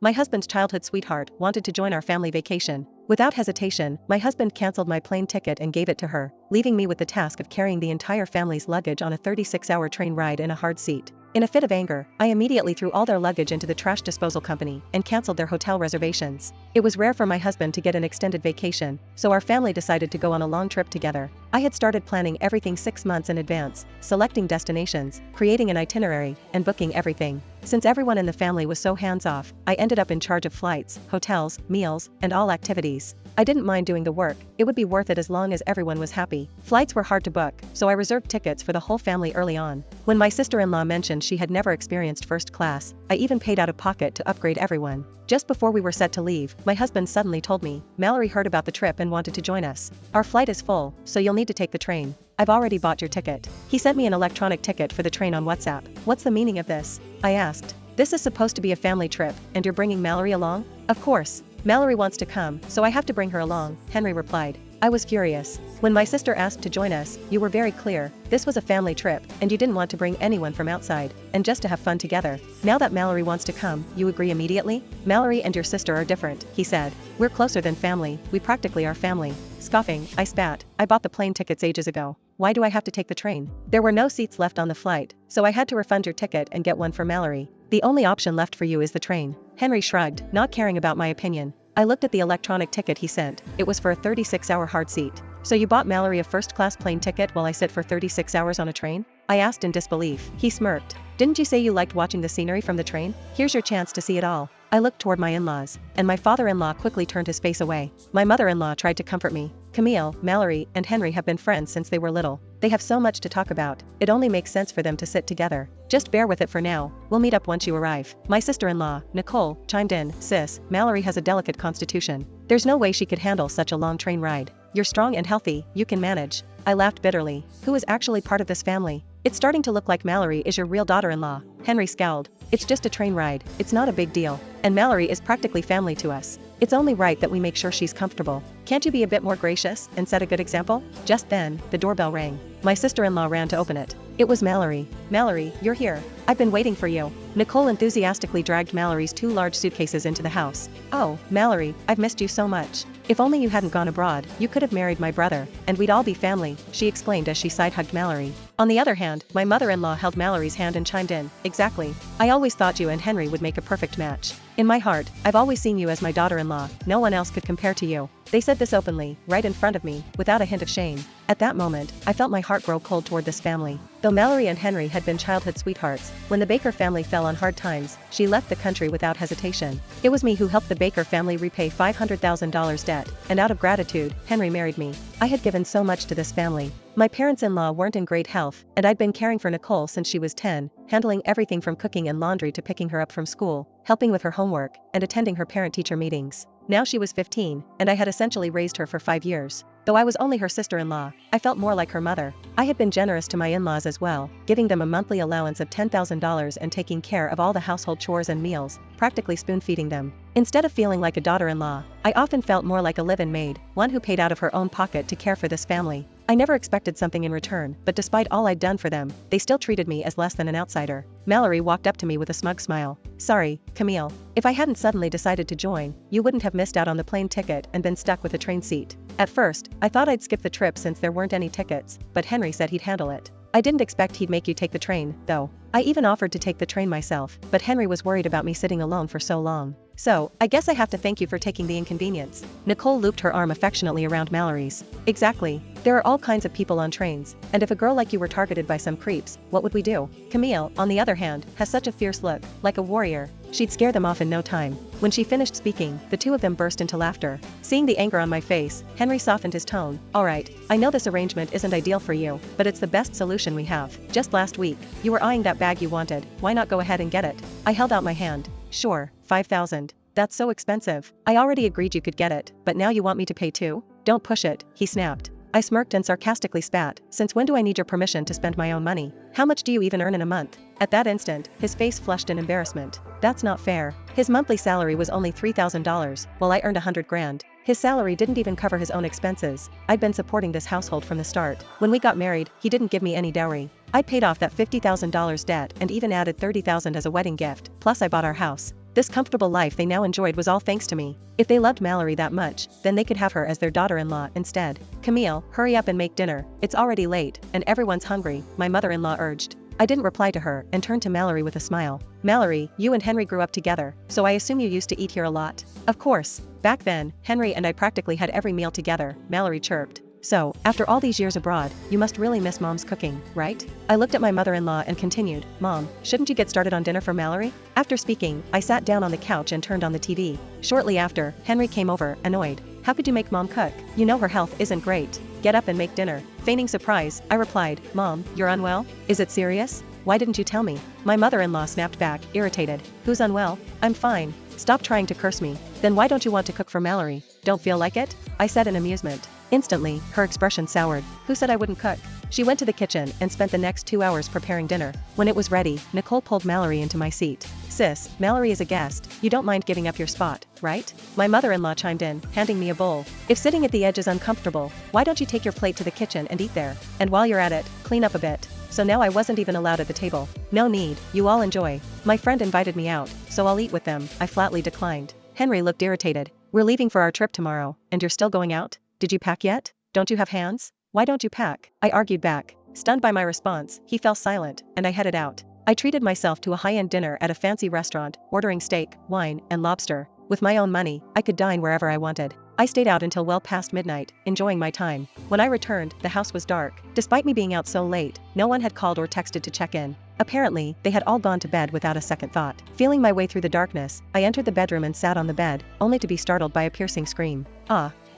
My husband's childhood sweetheart wanted to join our family vacation. Without hesitation, my husband canceled my plane ticket and gave it to her, leaving me with the task of carrying the entire family's luggage on a 36-hour train ride in a hard seat. In a fit of anger, I immediately threw all their luggage into the trash disposal company and canceled their hotel reservations. It was rare for my husband to get an extended vacation, so our family decided to go on a long trip together. I had started planning everything 6 months in advance, selecting destinations, creating an itinerary, and booking everything. Since everyone in the family was so hands-off, I ended up in charge of flights, hotels, meals, and all activities. I didn't mind doing the work, it would be worth it as long as everyone was happy. Flights were hard to book, so I reserved tickets for the whole family early on. When my sister-in-law mentioned she had never experienced first class, I even paid out of pocket to upgrade everyone. Just before we were set to leave, my husband suddenly told me, Mallory heard about the trip and wanted to join us. Our flight is full, so you'll need to take the train. I've already bought your ticket. He sent me an electronic ticket for the train on WhatsApp. What's the meaning of this? I asked. This is supposed to be a family trip, and you're bringing Mallory along? Of course. Mallory wants to come, so I have to bring her along, Henry replied. I was furious. When my sister asked to join us, you were very clear. This was a family trip, and you didn't want to bring anyone from outside, and just to have fun together. Now that Mallory wants to come, you agree immediately? Mallory and your sister are different, he said. We're closer than family, we practically are family. Scoffing, I spat. I bought the plane tickets ages ago. Why do I have to take the train? There were no seats left on the flight, so I had to refund your ticket and get one for Mallory. The only option left for you is the train. Henry shrugged, not caring about my opinion. I looked at the electronic ticket he sent. It was for a 36-hour hard seat. So you bought Mallory a first-class plane ticket while I sit for 36 hours on a train? I asked in disbelief. He smirked. Didn't you say you liked watching the scenery from the train? Here's your chance to see it all. I looked toward my in-laws, and my father-in-law quickly turned his face away. My mother-in-law tried to comfort me. Camille, Mallory, and Henry have been friends since they were little. They have so much to talk about. It only makes sense for them to sit together. Just bear with it for now. We'll meet up once you arrive. My sister-in-law, Nicole, chimed in. Sis, Mallory has a delicate constitution. There's no way she could handle such a long train ride. You're strong and healthy, you can manage. I laughed bitterly. Who is actually part of this family? It's starting to look like Mallory is your real daughter-in-law. Henry scowled. It's just a train ride, it's not a big deal. And Mallory is practically family to us. It's only right that we make sure she's comfortable. Can't you be a bit more gracious and set a good example? Just then, the doorbell rang. My sister-in-law ran to open it. It was Mallory. Mallory, you're here. I've been waiting for you. Nicole enthusiastically dragged Mallory's 2 large suitcases into the house. Oh, Mallory, I've missed you so much. If only you hadn't gone abroad, you could have married my brother, and we'd all be family, she exclaimed as she side-hugged Mallory. On the other hand, my mother-in-law held Mallory's hand and chimed in. Exactly. I always thought you and Henry would make a perfect match. In my heart, I've always seen you as my daughter-in-law. No one else could compare to you. They said this openly, right in front of me, without a hint of shame. At that moment, I felt my heart grow cold toward this family. Though Mallory and Henry had been childhood sweethearts, when the Baker family fell on hard times, she left the country without hesitation. It was me who helped the Baker family repay $500,000 debt, and out of gratitude, Henry married me. I had given so much to this family. My parents-in-law weren't in great health, and I'd been caring for Nicole since she was 10, handling everything from cooking and laundry to picking her up from school, helping with her homework, and attending her parent-teacher meetings. Now she was 15, and I had essentially raised her for 5 years. Though I was only her sister-in-law, I felt more like her mother. I had been generous to my in-laws as well, giving them a monthly allowance of $10,000 and taking care of all the household chores and meals, practically spoon-feeding them. Instead of feeling like a daughter-in-law, I often felt more like a live-in maid, one who paid out of her own pocket to care for this family. I never expected something in return, but despite all I'd done for them, they still treated me as less than an outsider. Mallory walked up to me with a smug smile. Sorry, Camille. If I hadn't suddenly decided to join, you wouldn't have missed out on the plane ticket and been stuck with a train seat. At first, I thought I'd skip the trip since there weren't any tickets, but Henry said he'd handle it. I didn't expect he'd make you take the train, though. I even offered to take the train myself, but Henry was worried about me sitting alone for so long. So, I guess I have to thank you for taking the inconvenience. Nicole looped her arm affectionately around Mallory's. Exactly. There are all kinds of people on trains, and if a girl like you were targeted by some creeps, what would we do? Camille, on the other hand, has such a fierce look, like a warrior. She'd scare them off in no time. When she finished speaking, the two of them burst into laughter. Seeing the anger on my face, Henry softened his tone. All right, I know this arrangement isn't ideal for you, but it's the best solution we have. Just last week, you were eyeing that bag you wanted. Why not go ahead and get it? I held out my hand. Sure, $5,000. That's so expensive. I already agreed you could get it, but now you want me to pay too? Don't push it, he snapped. I smirked and sarcastically spat. Since when do I need your permission to spend my own money? How much do you even earn in a month? At that instant, his face flushed in embarrassment. That's not fair. His monthly salary was only $3,000, while I earned $100,000. His salary didn't even cover his own expenses. I'd been supporting this household from the start. When we got married, he didn't give me any dowry. I paid off that $50,000 debt and even added $30,000 as a wedding gift, plus I bought our house. This comfortable life they now enjoyed was all thanks to me. If they loved Mallory that much, then they could have her as their daughter-in-law instead. Camille, hurry up and make dinner, it's already late, and everyone's hungry, my mother-in-law urged. I didn't reply to her and turned to Mallory with a smile. Mallory, you and Henry grew up together, so I assume you used to eat here a lot. Of course. Back then, Henry and I practically had every meal together, Mallory chirped. So, after all these years abroad, you must really miss Mom's cooking, right? I looked at my mother-in-law and continued, Mom, shouldn't you get started on dinner for Mallory? After speaking, I sat down on the couch and turned on the TV. Shortly after, Henry came over, annoyed. How could you make Mom cook? You know her health isn't great. Get up and make dinner. Feigning surprise, I replied, Mom, you're unwell? Is it serious? Why didn't you tell me? My mother-in-law snapped back, irritated. Who's unwell? I'm fine. Stop trying to curse me. Then why don't you want to cook for Mallory? Don't feel like it? I said in amusement. Instantly, her expression soured. Who said I wouldn't cook? She went to the kitchen and spent the next 2 hours preparing dinner. When it was ready, Nicole pulled Mallory into my seat. Sis, Mallory is a guest. You don't mind giving up your spot, right? My mother-in-law chimed in, handing me a bowl. If sitting at the edge is uncomfortable, why don't you take your plate to the kitchen and eat there? And while you're at it, clean up a bit. So now I wasn't even allowed at the table. No need, you all enjoy. My friend invited me out, so I'll eat with them, I flatly declined. Henry looked irritated. We're leaving for our trip tomorrow, and you're still going out? Did you pack yet? Don't you have hands? Why don't you pack? I argued back. Stunned by my response, he fell silent, and I headed out. I treated myself to a high-end dinner at a fancy restaurant, ordering steak, wine, and lobster. With my own money, I could dine wherever I wanted. I stayed out until well past midnight, enjoying my time. When I returned, the house was dark. Despite me being out so late, no one had called or texted to check in. Apparently, they had all gone to bed without a second thought. Feeling my way through the darkness, I entered the bedroom and sat on the bed, only to be startled by a piercing scream. Ah,